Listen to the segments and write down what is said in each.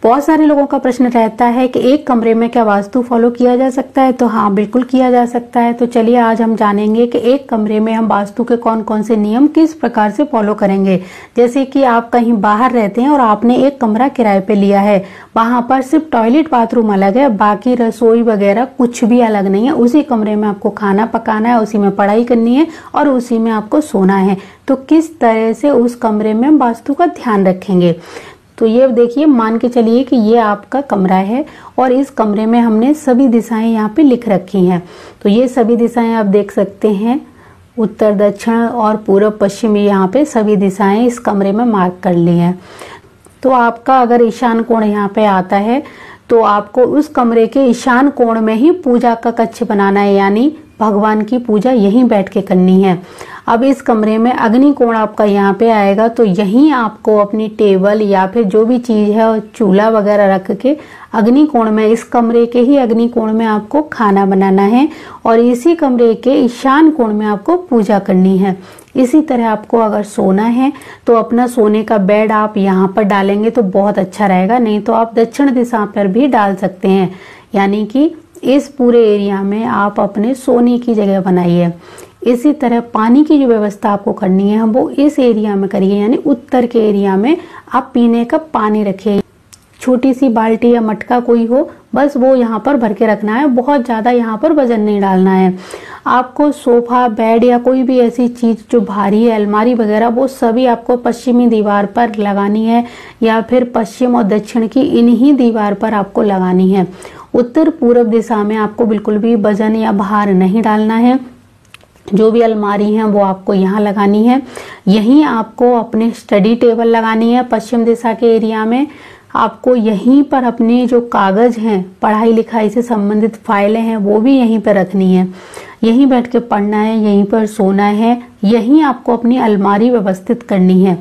बहुत सारे लोगों का प्रश्न रहता है कि एक कमरे में क्या वास्तु फॉलो किया जा सकता है। तो हाँ, बिल्कुल किया जा सकता है। तो चलिए आज हम जानेंगे कि एक कमरे में हम वास्तु के कौन कौन से नियम किस प्रकार से फॉलो करेंगे। जैसे कि आप कहीं बाहर रहते हैं और आपने एक कमरा किराए पे लिया है, वहां पर सिर्फ टॉयलेट बाथरूम अलग है, बाकी रसोई वगैरह कुछ भी अलग नहीं है। उसी कमरे में आपको खाना पकाना है, उसी में पढ़ाई करनी है और उसी में आपको सोना है। तो किस तरह से उस कमरे में हम वास्तु का ध्यान रखेंगे। तो ये देखिए, मान के चलिए कि ये आपका कमरा है और इस कमरे में हमने सभी दिशाएं यहाँ पे लिख रखी हैं। तो ये सभी दिशाएं आप देख सकते हैं, उत्तर दक्षिण और पूर्व पश्चिम, यहाँ पे सभी दिशाएं इस कमरे में मार्क कर ली हैं। तो आपका अगर ईशान कोण यहाँ पे आता है तो आपको उस कमरे के ईशान कोण में ही पूजा का कक्ष बनाना है, यानी भगवान की पूजा यहीं बैठ के करनी है। अब इस कमरे में अग्नि कोण आपका यहाँ पे आएगा, तो यहीं आपको अपनी टेबल या फिर जो भी चीज है चूल्हा वगैरह रख के अग्नि कोण में, इस कमरे के ही अग्नि कोण में आपको खाना बनाना है और इसी कमरे के ईशान कोण में आपको पूजा करनी है। इसी तरह आपको अगर सोना है तो अपना सोने का बेड आप यहाँ पर डालेंगे तो बहुत अच्छा रहेगा, नहीं तो आप दक्षिण दिशा पर भी डाल सकते हैं। यानी कि इस पूरे एरिया में आप अपने सोने की जगह बनाइए। इसी तरह पानी की जो व्यवस्था आपको करनी है वो इस एरिया में करिए, यानी उत्तर के एरिया में आप पीने का पानी रखिए। छोटी सी बाल्टी या मटका कोई हो, बस वो यहाँ पर भर के रखना है, बहुत ज़्यादा यहाँ पर वजन नहीं डालना है। आपको सोफा, बेड या कोई भी ऐसी चीज़ जो भारी है, अलमारी वगैरह, वो सभी आपको पश्चिमी दीवार पर लगानी है या फिर पश्चिम और दक्षिण की इन्हीं दीवार पर आपको लगानी है। उत्तर पूर्व दिशा में आपको बिल्कुल भी वजन या भार नहीं डालना है। जो भी अलमारी है वो आपको यहाँ लगानी है। यहीं आपको अपने स्टडी टेबल लगानी है। पश्चिम दिशा के एरिया में आपको यहीं पर अपने जो कागज हैं, पढ़ाई लिखाई से संबंधित फाइलें हैं, वो भी यहीं पर रखनी है। यहीं बैठ के पढ़ना है, यहीं पर सोना है, यहीं आपको अपनी अलमारी व्यवस्थित करनी है।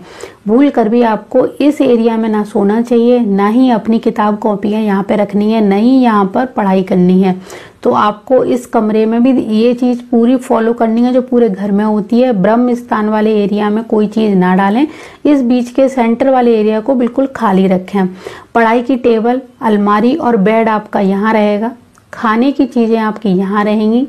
भूल कर भी आपको इस एरिया में ना सोना चाहिए, ना ही अपनी किताब कॉपियाँ यहाँ पे रखनी है, ना ही यहाँ पर पढ़ाई करनी है। तो आपको इस कमरे में भी ये चीज़ पूरी फॉलो करनी है जो पूरे घर में होती है। ब्रह्म स्थान वाले एरिया में कोई चीज़ ना डालें, इस बीच के सेंटर वाले एरिया को बिल्कुल खाली रखें। पढ़ाई की टेबल, अलमारी और बेड आपका यहाँ रहेगा। खाने की चीज़ें आपकी यहाँ रहेंगी।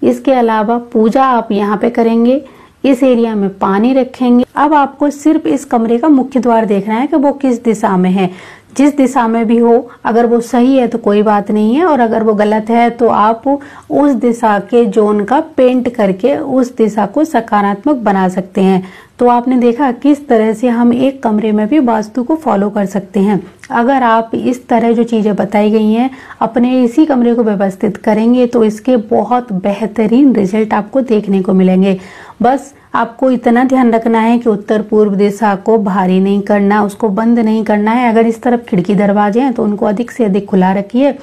इसके अलावा पूजा आप यहाँ पे करेंगे। इस एरिया में पानी रखेंगे। अब आपको सिर्फ इस कमरे का मुख्य द्वार देखना है कि वो किस दिशा में है। जिस दिशा में भी हो, अगर वो सही है तो कोई बात नहीं है, और अगर वो गलत है तो आप उस दिशा के जोन का पेंट करके उस दिशा को सकारात्मक बना सकते हैं। तो आपने देखा किस तरह से हम एक कमरे में भी वास्तु को फॉलो कर सकते हैं। अगर आप इस तरह जो चीज़ें बताई गई हैं अपने इसी कमरे को व्यवस्थित करेंगे तो इसके बहुत बेहतरीन रिजल्ट आपको देखने को मिलेंगे। बस आपको इतना ध्यान रखना है कि उत्तर पूर्व दिशा को भारी नहीं करना, उसको बंद नहीं करना है। अगर इस तरफ खिड़की दरवाजे हैं तो उनको अधिक से अधिक खुला रखिए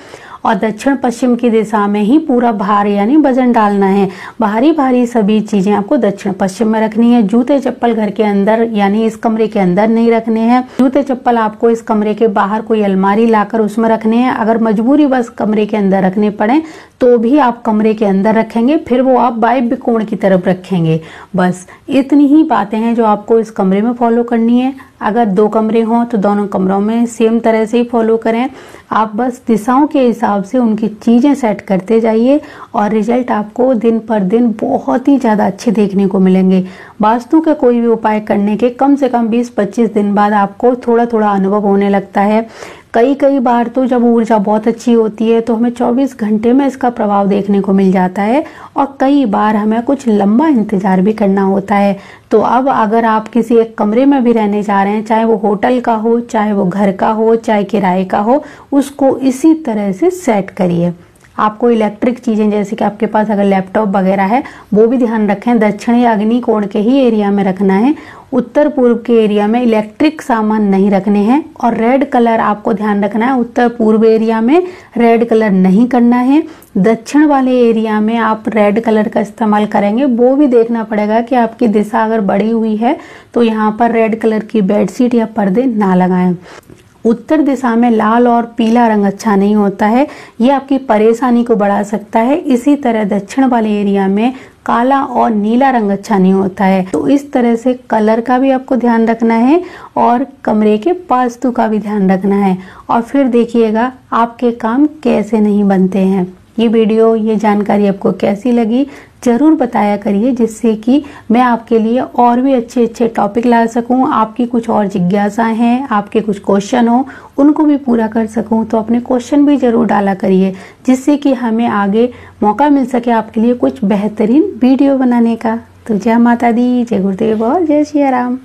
और दक्षिण पश्चिम की दिशा में ही पूरा भार यानी वजन डालना है। भारी भारी सभी चीजें आपको दक्षिण पश्चिम में रखनी है। जूते चप्पल घर के अंदर यानी इस कमरे के अंदर नहीं रखने हैं। जूते चप्पल आपको इस कमरे के बाहर कोई अलमारी लाकर उसमें रखने हैं। अगर मजबूरी बस कमरे के अंदर रखने पड़े तो भी आप कमरे के अंदर रखेंगे, फिर वो आप वायव्य कोण की तरफ रखेंगे। बस इतनी ही बातें हैं जो आपको इस कमरे में फॉलो करनी है। अगर 2 कमरे हों तो दोनों कमरों में सेम तरह से ही फॉलो करें। आप बस दिशाओं के हिसाब से उनकी चीज़ें सेट करते जाइए और रिजल्ट आपको दिन पर दिन बहुत ही ज़्यादा अच्छे देखने को मिलेंगे। वास्तु का कोई भी उपाय करने के कम से कम 20-25 दिन बाद आपको थोड़ा थोड़ा अनुभव होने लगता है। कई बार तो जब ऊर्जा बहुत अच्छी होती है तो हमें 24 घंटे में इसका प्रभाव देखने को मिल जाता है और कई बार हमें कुछ लंबा इंतजार भी करना होता है। तो अब अगर आप किसी एक कमरे में भी रहने जा रहे हैं, चाहे वो होटल का हो, चाहे वो घर का हो, चाहे किराए का हो, उसको इसी तरह से सेट करिए। आपको इलेक्ट्रिक चीज़ें जैसे कि आपके पास अगर लैपटॉप वगैरह है वो भी ध्यान रखें, दक्षिण या अग्नि कोण के ही एरिया में रखना है। उत्तर पूर्व के एरिया में इलेक्ट्रिक सामान नहीं रखने हैं। और रेड कलर आपको ध्यान रखना है, उत्तर पूर्व एरिया में रेड कलर नहीं करना है। दक्षिण वाले एरिया में आप रेड कलर का इस्तेमाल करेंगे। वो भी देखना पड़ेगा कि आपकी दिशा अगर बढ़ी हुई है तो यहाँ पर रेड कलर की बेडशीट या पर्दे ना लगाएं। उत्तर दिशा में लाल और पीला रंग अच्छा नहीं होता है, ये आपकी परेशानी को बढ़ा सकता है। इसी तरह दक्षिण वाले एरिया में काला और नीला रंग अच्छा नहीं होता है। तो इस तरह से कलर का भी आपको ध्यान रखना है और कमरे के वास्तु का भी ध्यान रखना है, और फिर देखिएगा आपके काम कैसे नहीं बनते हैं। ये वीडियो, ये जानकारी आपको कैसी लगी ज़रूर बताया करिए, जिससे कि मैं आपके लिए और भी अच्छे अच्छे टॉपिक ला सकूं। आपकी कुछ और जिज्ञासाएं हैं, आपके कुछ क्वेश्चन हो, उनको भी पूरा कर सकूं। तो अपने क्वेश्चन भी ज़रूर डाला करिए, जिससे कि हमें आगे मौका मिल सके आपके लिए कुछ बेहतरीन वीडियो बनाने का। तो जय माता दी, जय गुरुदेव और जय श्री राम।